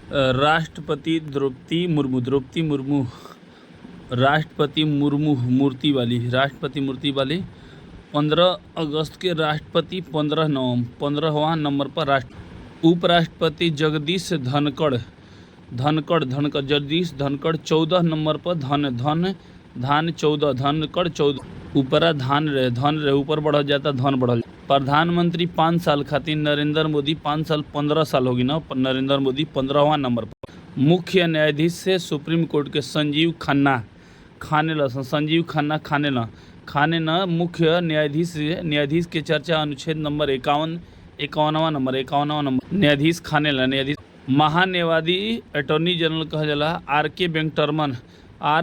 राष्ट्रपति द्रौपदी मुर्मू राष्ट्रपति मूर्ति वाली 15 अगस्त के राष्ट्रपति, 15वां नंबर पर राष्ट्र उपराष्ट्रपति जगदीश धनखड़ 14 नंबर पर धान 14 धनखड़ 14 ऊपरा धन रहे ऊपर बढ़ जाता धन बढ़ल। प्रधानमंत्री 5 साल खातिर नरेंद्र मोदी 5 साल 15 साल होगी ना, नरेंद्र मोदी 15वां नंबर पर। मुख्य न्यायाधीश से सुप्रीम कोर्ट के संजीव खन्ना खाने न मुख्य न्यायाधीश के चर्चा अनुच्छेद नंबर 51वां नंबर न्यायाधीश न्यायाधीश महान्यायवादी अटॉर्नी जनरल कहा जाला आर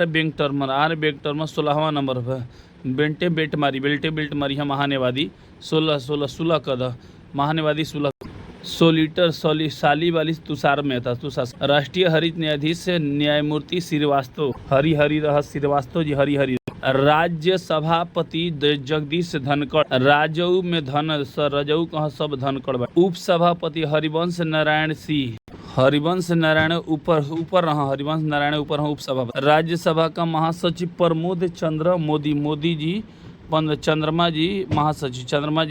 वेंकटरमन 16वां नंबर पर। बेल्ट मारी है महान्यायवादी 16 कद महान्यायवादी 16 सोलिटर साली वाली तुषार मेहता राष्ट्रीय हरित न्यायाधीश से न्यायमूर्ति श्रीवास्तव हरि राज्य सभापति जगदीश धनखड़ राजऊ में रजऊ कहाँ सब धनखड़। उप सभापति हरिवंश नारायण ऊपर उप सभापति। राज्यसभा का महासचिव प्रमोद चंद्र मोदी जी चंद्रमा जी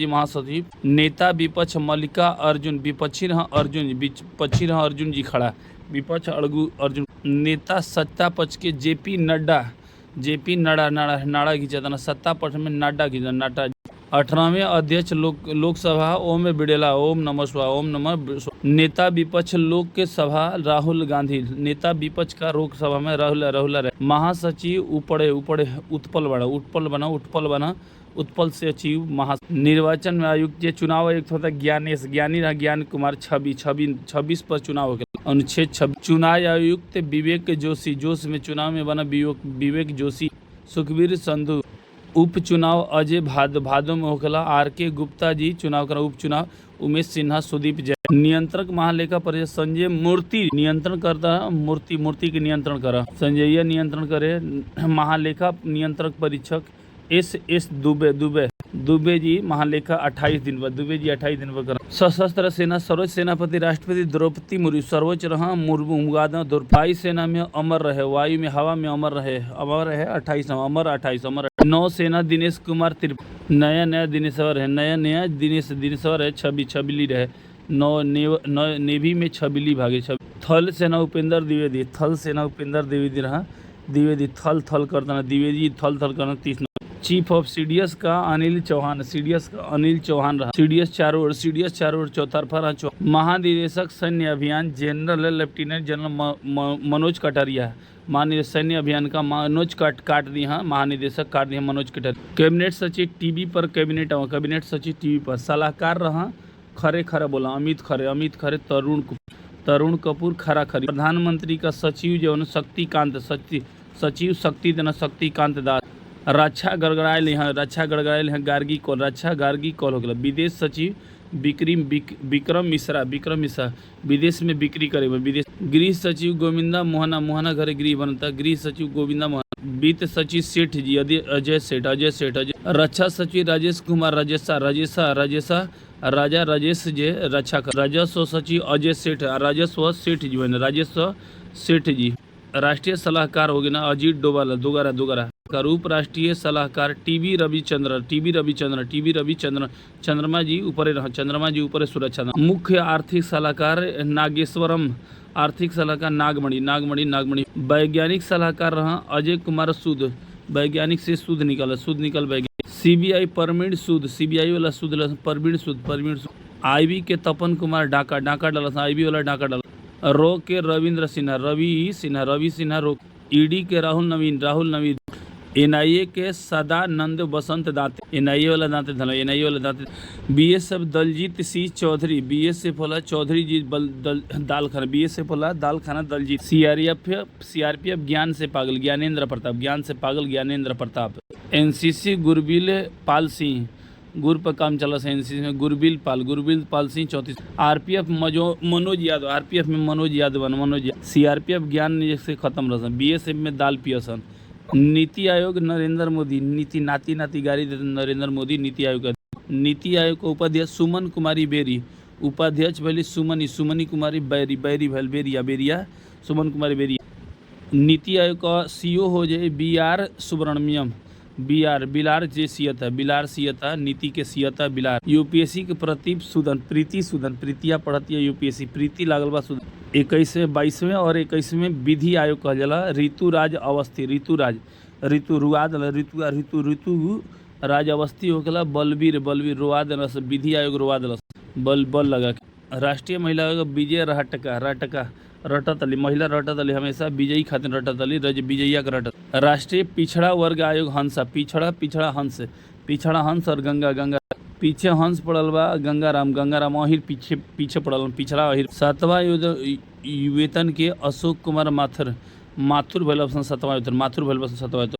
महासचिव। नेता विपक्ष मल्लिका अर्जुन विपक्षी अर्जुन जी खड़ा विपक्ष अर्जुन। नेता सत्ता पक्ष के जेपी नाडा खींचा सत्ता पक्ष में नाडा 18वें अध्यक्ष लोकसभा ओम बिड़ला ओम नमः शिवाय। नेता विपक्ष लोकसभा राहुल गांधी नेता विपक्ष का लोकसभा में राहुल महासचिव उत्पल सचिव निर्वाचन आयुक्त के चुनाव आयुक्त होता ज्ञान कुमार 26 पर चुनाव हो गया। अनुच्छेद 26 चुनाव आयुक्त विवेक जोशी में चुनाव में बना विवेक जोशी। सुखबीर संधू उपचुनाव अजय भादो में होखला। आर.के. गुप्ता जी चुनाव करा उपचुनाव। उमेश सिन्हा सुदीप जैन। नियंत्रक महालेखा परीक्षक संजय मूर्ति नियंत्रण करता मूर्ति के नियंत्रण करा। संजय नियंत्रण करे। महालेखा नियंत्रक परीक्षक एस दुबे जी महालेखा 28 दिन पर करा। सशस्त्र सेना सर्वोच्च सेनापति राष्ट्रपति द्रौपदी मुर्मू सर्वोच्च रहा मुर्मू वायु सेना में अमर रहे वायु में हवा में अमर रहे 28 नौसेना दिनेश कुमार नया दिनेश्वर है 26 रहे। नेवी में छबीली भागे। थल सेना उपेंद्र द्विवेदी रहा थल करता द्विवेदी थल करना 30। चीफ ऑफ सीडीएस का अनिल चौहान रहा। सीडीएस चारों ओर चौतरफा रहा। महानिदेशक सैन्य अभियान general lieutenant general Manoj Kataria महानिदेशक सैन्य अभियान का मनोज काट दिया महानिदेशक काट दिया मनोज कटारिया। कैबिनेट सचिव टीवी पर कैबिनेट सचिव टीवी पर। सलाहकार रहा खरे बोला अमित खरे तरुण कपूर खरा खरी। प्रधानमंत्री का सचिव जो है शक्तिकांत दास। रक्षा गड़गड़ायल यहाँ गार्गी कॉल हो गया। विदेश सचिव विक्रम मिश्रा विदेश में बिक्री करे। गृह सचिव गोविंदा मोहना घरे गृह बनता गृह सचिव गोविंदा मोहना। वित्त सचिव सेठ जी अजय सेठ। रक्षा सचिव राजेश कुमार राजेश जे रक्षा कर। राजस्व सचिव अजय सेठ राजस्व सेठ जी। राष्ट्रीय सलाहकार हो गए ना अजीत डोभाल दोगारा। उप राष्ट्रीय सलाहकार टीवी रविचंद्र चंद्रमा जी ऊपर सुरक्षा। मुख्य आर्थिक सलाहकार नागेश्वरम नागमणि। वैज्ञानिक सलाहकार रहा अजय कुमार सूद वैज्ञानिक से सूद निकल वैज्ञानिक। सीबीआई परमीण सूद परमीण सूद। आईबी के तपन कुमार डाका डाला आईबी वाला डाका डाला। रो के रविंद्र सिन्हा रो। ईडी के राहुल नवीन। एनआईए के सदानंद बसंत दाते एनआईए वाला दाते। बीएसएफ दलजीत सिंह चौधरी बीएसएफ वाला चौधरी जी बीएसएफ वाला दाल खाना दलजीत। सीआरपीएफ ज्ञान से पागल ज्ञानेंद्र प्रताप। एनसीसी गुरबिल पाल सिंह गुर पर काम चला से एनसीसी में गुरबिल पाल सिंह 34। आरपीएफ मनोज यादव सीआरपीएफ ज्ञान से खत्म रहा। बीएसएफ में दाल पियसन। नीति आयोग नरेंद्र मोदी नाती गाड़ी देते नरेंद्र मोदी। नीति आयोग का उपाध्यक्ष सुमन कुमारी बेरी उपाध्यक्ष भैली सुमनी कुमारी बैरी भैल बेरिया सुमन कुमारी बेरिया। नीति आयोग का सीईओ हो जाए BR सुब्रमण्यम बिलार जे सियता नीति के सियता बिलार। यूपीएससी के प्रीति सूदन प्रीतिया पढ़ती है यूपीएससी प्रीति लागल बा सूदन। 22वें और 21वें विधि आयोग कहल जाला ऋतुराज अवस्थी ऋतु राज अवस्थी होखेला बलवीर रोआ देलस विधि आयोग रोआ देलस बल लगा के। राष्ट्रीय महिला आयोग विजय रटतली महिला रटतली हमेशा विजयी खातिर रटतली विजयिया के रटत। राष्ट्रीय पिछड़ा वर्ग आयोग हंसा पिछड़ा हंस और गंगा पीछे हंस पड़ल बा गंगाराम अहिर पीछे पड़ल पिछड़ा अहिर। 7वां वेतन के अशोक कुमार माथुर भैल 7वां वेतन